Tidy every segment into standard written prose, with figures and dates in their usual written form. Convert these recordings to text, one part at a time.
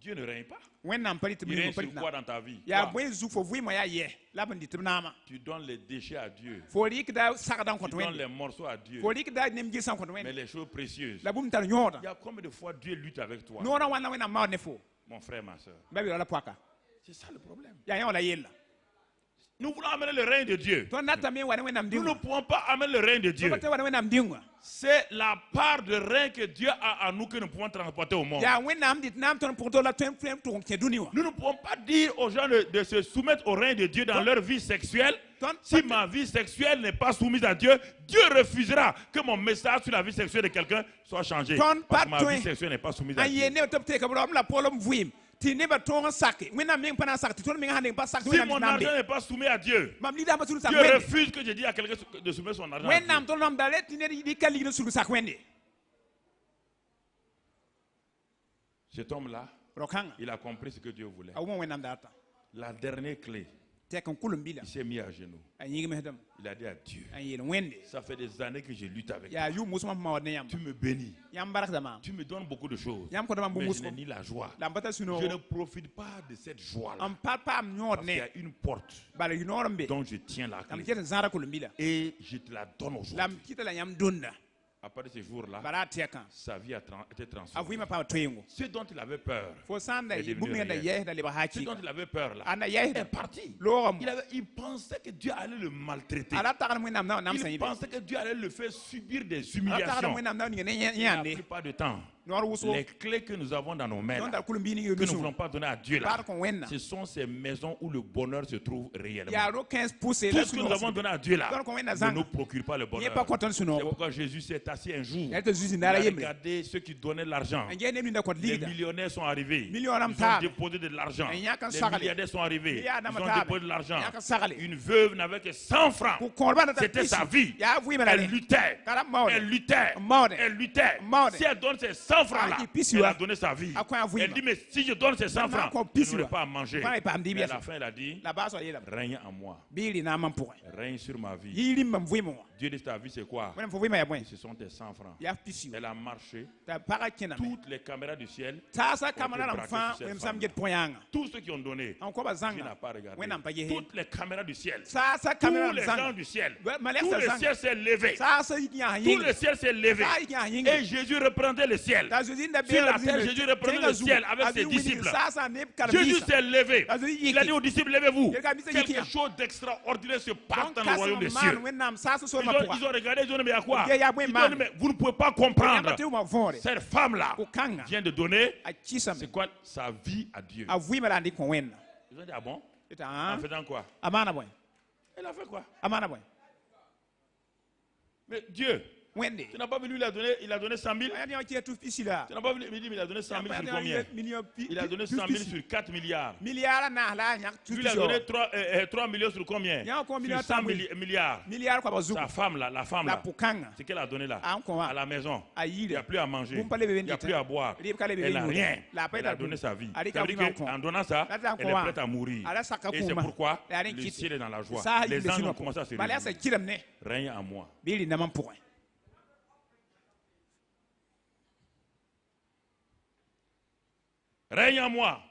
Dieu ne règne pas. Il Il règne sur quoi dans ta vie? Tu donnes les déchets à Dieu. Tu donnes les morceaux à Dieu. Mais les choses précieuses, il y a combien de fois Dieu lutte avec toi? Mon frère, ma soeur. C'est ça le problème. Nous voulons amener le règne de Dieu. Nous ne pouvons pas amener le règne de Dieu. C'est la part de règne que Dieu a à nous que nous pouvons transporter au monde. Nous ne pouvons pas dire aux gens de se soumettre au règne de Dieu dans leur vie sexuelle. Si ma vie sexuelle n'est pas soumise à Dieu, Dieu refusera que mon message sur la vie sexuelle de quelqu'un soit changé. Parce que ma vie sexuelle n'est pas soumise à Dieu. Si mon argent n'est pas soumis à Dieu, Dieu refuse que je dise à quelqu'un de soumettre son argent à Dieu. Cet homme-là, il a compris ce que Dieu voulait. La dernière clé, il s'est mis à genoux. Il a dit à Dieu, ça fait des années que je lutte avec toi. Tu me bénis. Tu me donnes beaucoup de choses. Mais je n'ai ni la joie. Je ne profite pas de cette joie-là. Parce qu'il y a une porte dont je tiens la clé. Et je te la donne aujourd'hui. À partir de ce jour-là, sa vie a été transformée. Ce dont il avait peur est devenu réel. Ce dont il avait peur là est parti. Il pensait que Dieu allait le maltraiter. Il pensait que Dieu allait le faire subir des humiliations. La plupart du temps, les clés que nous avons dans nos mains, là, que nous ne voulons pas donner à Dieu, là, ce sont ces maisons où le bonheur se trouve réellement. Tout ce que nous avons donné à Dieu là ne nous procure pas le bonheur. C'est pourquoi Jésus s'est assis un jour. Il a regardé ceux qui donnaient l'argent. Les millionnaires sont arrivés. Ils ont déposé de l'argent. Les milliardaires sont arrivés. Ils ont déposé de l'argent. Une veuve n'avait que 100 francs. C'était sa vie. Elle luttait. Elle luttait. Elle luttait. Si elle donne ses 100 francs là, elle a donné sa vie. Elle dit, mais si je donne ces 100 francs, je n'aurai pas à manger. Mais à la fin, elle a dit, règne en moi. Règne sur ma vie. Dieu dit, ta vie c'est quoi? Ce sont tes 100 francs. Elle a marché. Toutes les caméras du ciel. Tous ceux qui ont donné, Dieu n'a pas regardé. Toutes les caméras du ciel. Tous les gens du ciel. Tout le ciel s'est levé. Tout le ciel s'est levé. Et Jésus reprenait le ciel. Sur la terre, Jésus reprenait le ciel avec ses disciples. Jésus s'est levé. Il a dit aux disciples, levez-vous. Quelque chose d'extraordinaire se passe dans le royaume des cieux. Ils ont regardé, ils ont dit, mais à quoi? Ils ont dit, mais vous ne pouvez pas comprendre. Cette femme-là vient de donner, c'est quoi? Sa vie à Dieu. Ils ont dit, ah bon? En faisant quoi? Elle a fait quoi? Mais Dieu, tu n'as pas vu lui, il a donné 100 000. Tu n'as pas vu, il a donné 100 000 sur combien? Il a donné 100 000 sur 4 milliards. Lui, il a donné 3 millions sur combien? Sur 100 milliards. Sa femme là, la femme là, c'est qu'elle a donné là, à la maison. Il n'y a plus à manger, il n'y a plus à boire. Elle n'a rien. Elle a donné sa vie. Ça veut dire qu'en donnant ça, elle est prête à mourir. Et c'est pourquoi le ciel est dans la joie. Les anges ont commencé à se réveiller. Règne en moi. Règne en moi.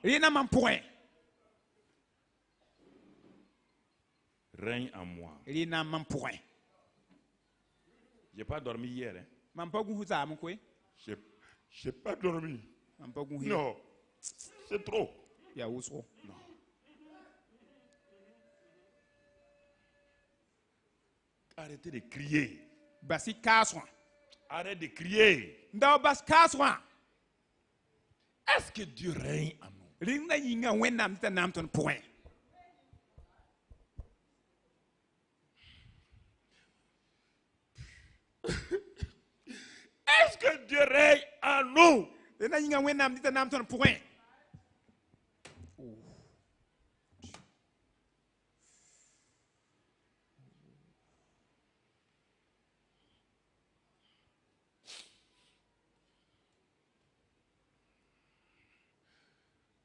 Règne en moi. J'ai pas dormi hier. J'ai pas dormi. Non. C'est trop. Non. Arrêtez de crier. Arrête de crier. Est-ce que Dieu règne en nous? Est-ce que Dieu règne en nous?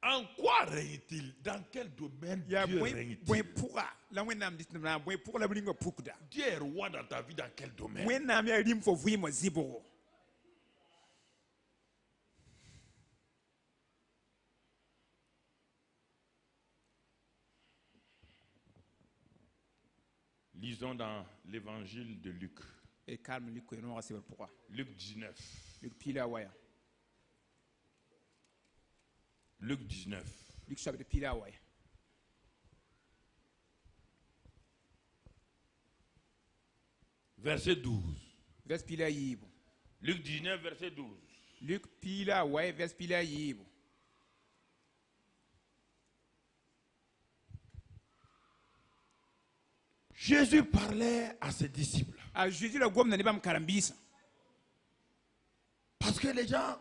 En quoi règne-t-il? Dans quel domaine Dieu règne-t-il? Dieu est roi dans ta vie, dans quel domaine? Lisons dans l'évangile de Luc. Luc 19. Luc 19. Verset 12. Luc 19, verset 12. Luc pila ouais vers pila yibo. Jésus parlait à ses disciples. Jésus le gomme n'allait pas me carambis. Parce que les gens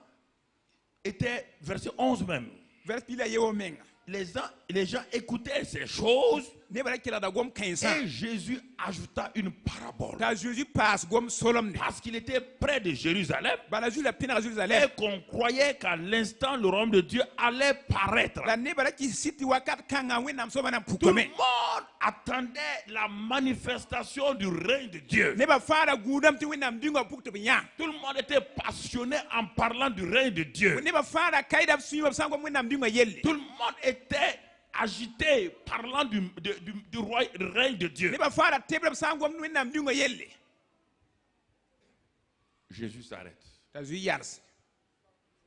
étaient, verset 11 même. Vers pila yibo menga. Les gens écoutaient ces choses. Et Jésus ajouta une parabole. Parce qu'il était près de Jérusalem. Et qu'on croyait qu'à l'instant le royaume de Dieu allait paraître. Tout le monde attendait la manifestation du règne de Dieu. Tout le monde était passionné en parlant du règne de Dieu. Tout le monde était agité parlant du règne de Dieu. Jésus s'arrête.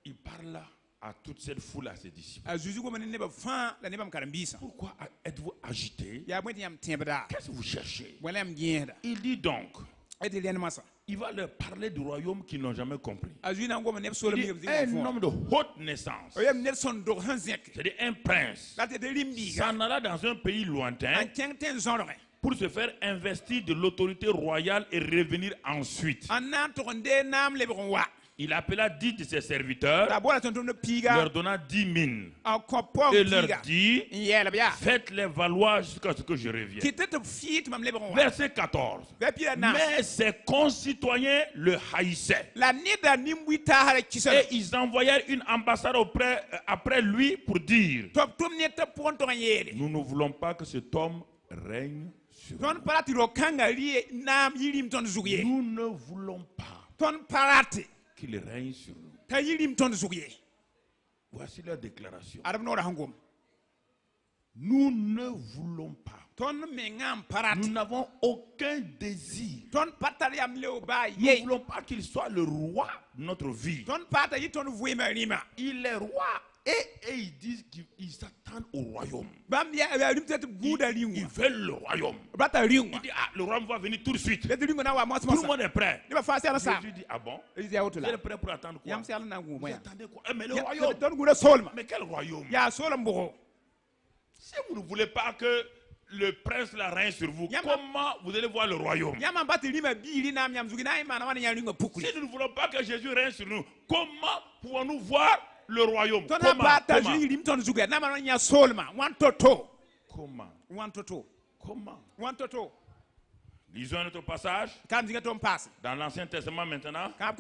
Il parle à toute cette foule, à ses disciples. Pourquoi êtes-vous agité? Qu'est-ce que vous cherchez? Il dit donc, il va leur parler du royaume qu'ils n'ont jamais compris. Il dit, un homme de haute naissance, c'est-à-dire un prince, s'en alla dans un pays lointain pour se faire investir de l'autorité royale et revenir ensuite. Il appela 10 de ses serviteurs, leur donna 10 mines et leur dit, faites-les valoir jusqu'à ce que je revienne. Verset 14. Mais ses concitoyens le haïssaient. Et ils envoyèrent une ambassade après lui pour dire, nous ne voulons pas que cet homme règne sur nous. Nous ne voulons pas qu'il règne sur nous. Voici leur déclaration. Nous ne voulons pas. Nous n'avons aucun désir. Nous ne voulons pas qu'il soit le roi de notre vie. Il est roi. Et ils disent qu'ils s'attendent au royaume. Ils veulent le royaume. Il dit, le royaume va venir tout de suite. Tout le monde est prêt. Jésus dit, ah bon? Vous êtes prêt pour attendre quoi? Vous attendez quoi? Mais le royaume. Mais quel royaume? Si vous ne voulez pas que le prince la règne sur vous, comment vous allez voir le royaume? Si nous ne voulons pas que Jésus règne sur nous, comment pouvons-nous voir le royaume? Comment? Lisons un autre passage dans l'Ancien Testament maintenant. 1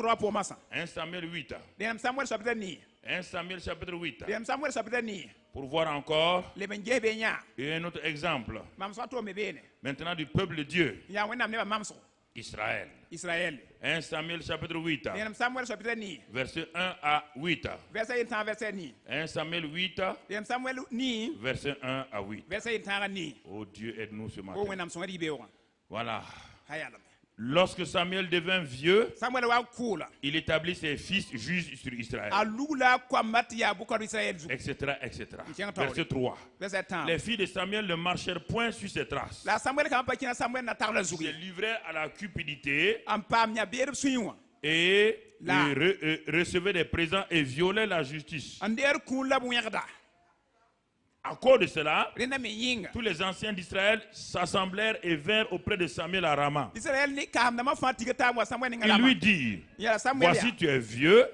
Samuel 8. 1 Samuel chapitre 8. Pour voir encore et un autre exemple maintenant du peuple de Dieu, Israël. 1 Samuel chapitre 8. Verset 1 à 8. 1 Samuel 8. Verset 1 à 8. Oh Dieu, aide-nous ce matin. Voilà. Lorsque Samuel devint vieux, il établit ses fils juges sur Israël, etc., etc. Verset 3. Les filles de Samuel ne marchèrent point sur ses traces. Ils se livraient à la cupidité et recevaient des présents et violaient la justice. À cause de cela, tous les anciens d'Israël s'assemblèrent et vinrent auprès de Samuel à Rama. Ils lui dirent, voici tu es vieux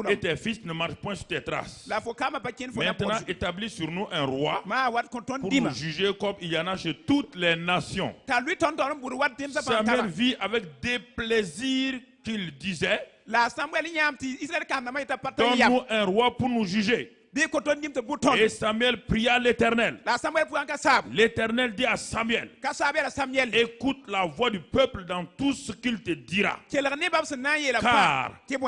et tes fils ne marchent point sur tes traces. Maintenant établis sur nous un roi pour nous juger comme il y en a chez toutes les nations. Samuel vit avec déplaisir qu'il disait, donne-nous un roi pour nous juger. Et Samuel pria l'Éternel. L'Éternel dit à Samuel, écoute la voix du peuple dans tout ce qu'il te dira. Car